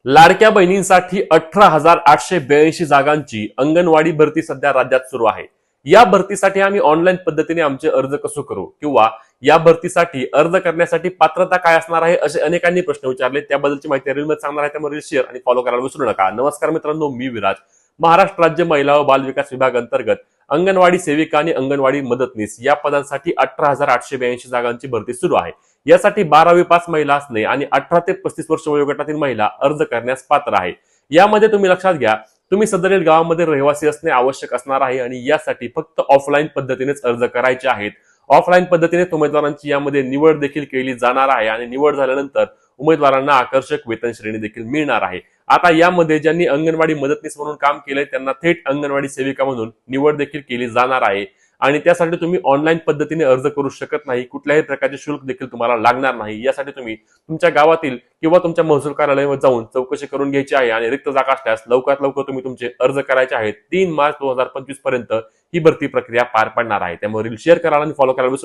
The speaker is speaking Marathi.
लाडक्या बहिणींसाठी 18,882 जागांची अंगणवाडी भरती सध्या राज्यात सुरू आहे. या भरतीसाठी आम्ही ऑनलाईन पद्धतीने आमचे अर्ज कसं करू किंवा या भरतीसाठी अर्ज करण्यासाठी पात्रता काय असणार आहे असे अनेकांनी प्रश्न विचारले. त्याबद्दलची माहिती रीलमध्ये सांगणार आहे, त्यामुळे शेअर आणि फॉलो करायला विसरू नका. नमस्कार मित्रांनो, मी विराज. महाराष्ट्र राज्य महिला व बाल विकास विभाग अंतर्गत अंगणवाडी सेविका आणि अंगणवाडी मदतनीस या पदांसाठी 18,882 जागांची भरती सुरू आहे. यासाठी 12वी पास महिला असणे आणि 18 ते 35 वर्ष वयोगटातील महिला अर्ज करण्यास पात्र आहे. यामध्ये तुम्ही लक्षात घ्या, तुम्ही सदरील गावामध्ये रहिवासी असणे आवश्यक असणार आहे आणि यासाठी फक्त ऑफलाईन पद्धतीनेच अर्ज करायचे आहेत. ऑफलाईन पद्धतीने उमेदवारांची यामध्ये निवड देखील केली जाणार आहे आणि निवड झाल्यानंतर उमेदवारांना आकर्षक वेतन श्रेणी देखील मिळणार आहे. आता यामध्ये ज्यांनी अंगणवाडी मदतनीस म्हणून काम केलंय त्यांना थेट अंगणवाडी सेविका म्हणून निवड देखील केली जाणार आहे आणि त्यासाठी तुम्ही ऑनलाईन पद्धतीने अर्ज करू शकत नाही. कुठल्याही प्रकारचे शुल्क देखील तुम्हाला लागणार नाही. यासाठी तुम्ही तुमच्या गावातील किंवा तुमच्या महसूल कार्यालयावर जाऊन चौकशी करून घ्यायची आहे आणि रिक्त जागा असल्यास लवकरात लवकर तुम्ही तुमचे अर्ज करायचे आहेत. 3 मार्च 2025 पर्यंत ही भरती प्रक्रिया पार पडणार आहे. त्यामुळे रील शेअर करा आणि फॉलो करायला विसरू